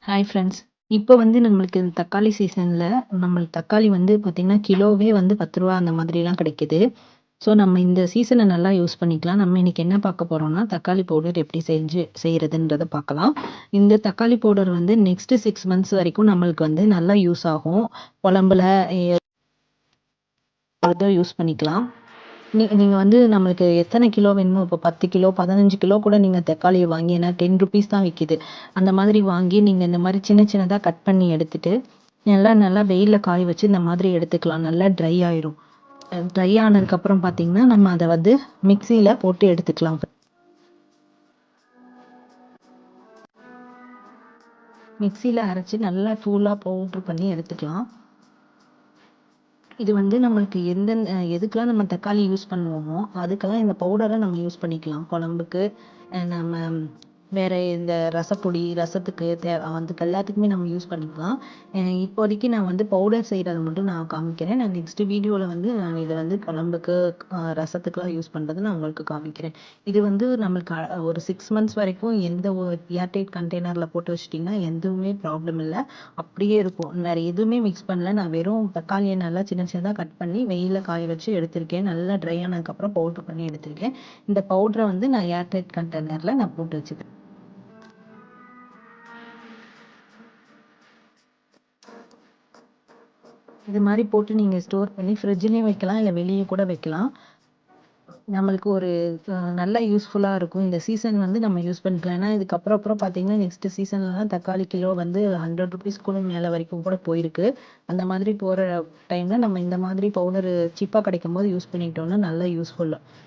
Hi friends. இப்போ வந்து நம்மளுக்கு இந்த தக்காளி சீசன்ல நம்மளுக்கு தக்காளி வந்து பார்த்தீங்கன்னா, கிலோவே வந்து ரூ. 10 அந்த மாதிரிலாம் கிடைக்குது. ஸோ நம்ம இந்த சீசன நல்லா யூஸ் பண்ணிக்கலாம். நம்ம இன்னைக்கு என்ன பார்க்க போறோம்னா, தக்காளி பவுடர் எப்படி செய்றதுன்றத பார்க்கலாம். இந்த தக்காளி பவுடர் வந்து நெக்ஸ்ட் 6 மந்த்ஸ் வரைக்கும் நம்மளுக்கு வந்து நல்லா யூஸ் ஆகும். குழம்புல யூஸ் பண்ணிக்கலாம். நீங்க வந்து நம்மளுக்கு எத்தனை கிலோ வேணுமோ, இப்போ 10 கிலோ, 15 கிலோ கூட நீங்க தக்காளிய வாங்கி ஏன்னா ₹10 தான் விக்குது. அந்த மாதிரி வாங்கி நீங்க இந்த மாரி சின்ன சின்னதா கட் பண்ணி எடுத்துட்டு, நல்லா வெயில்ல காய வச்சு இந்த மாதிரி எடுத்துக்கலாம். நல்லா ட்ரை ஆயிரும். ட்ரை ஆனதுக்கப்புறம் பார்த்தீங்கன்னா, நம்ம அத வந்து மிக்ஸியில போட்டு எடுத்துக்கலாம். மிக்ஸியில அரைச்சு நல்லா தூளா பவுடர் பண்ணி எடுத்துக்கலாம். இது வந்து நம்மளுக்கு எதுக்கெல்லாம் நம்ம தக்காளி யூஸ் பண்ணுவோமோ, அதுக்கெல்லாம் இந்த பவுடர நம்ம யூஸ் பண்ணிக்கலாம். குழம்புக்கு, நம்ம வேற இந்த ரசப்பொடி, ரசத்துக்கு அதுக்கு எல்லாத்துக்குமே நம்ம யூஸ் பண்ணிக்கலாம். இப்போதைக்கு நான் வந்து பவுடர் செய்றத மட்டும் நான் காமிக்கிறேன். நான் நெக்ஸ்ட் வீடியோல வந்து நான் இத வந்து குழம்புக்கு, ரசத்துக்குலாம் யூஸ் பண்றத நான் உங்களுக்கு காமிக்கிறேன். இது வந்து நம்மளுக்கு ஒரு 6 மந்த்ஸ் வரைக்கும் எந்த ஒரு ஏர்டைட் கண்டெய்னர்ல போட்டு வச்சுட்டீங்கன்னா, எதுவுமே ப்ராப்ளம் இல்ல. அப்படியே இருக்கும். வேற எதுவுமே மிக்ஸ் பண்ணல. நான் வெறும் தக்காளிய நல்லா சின்ன சின்னதா கட் பண்ணி வெயில்ல காய வச்சு எடுத்திருக்கேன். நல்லா ட்ரை ஆனதுக்கப்புறம் பவுடர் பண்ணி எடுத்திருக்கேன். இந்த பவுடர வந்து நான் ஏர்டைட் கண்டெய்னர்ல நான் போட்டு வச்சுக்கிறேன். இது மாரி போட்டு நீங்க ஸ்டோர் பண்ணி ஃப்ரிட்ஜ்லயும் வைக்கலாம், இல்ல வெளிய கூட வைக்கலாம். நம்மளுக்கு ஒரு நல்ல யூஸ்ஃபுல்லா இருக்கும். இந்த சீசன் வந்து நம்ம யூஸ் பண்ணிக்கலாம். ஏன்னா இதுக்கப்புறம் பார்த்தீங்கன்னா, நெக்ஸ்ட் சீசன்லலாம் தக்காளி கிலோ வந்து ₹100 கூட மேல வரைக்கும் கூட போயிருக்கு. அந்த மாதிரி போற டைம்ல நம்ம இந்த மாதிரி பவுடர் சீப்பா கிடைக்கும்போது யூஸ் பண்ணிட்டோம்னா நல்ல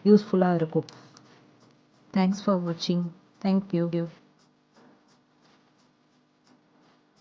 யூஸ்ஃபுல்லா இருக்கும். தேங்க்ஸ் ஃபார் வாட்சிங். Thank you.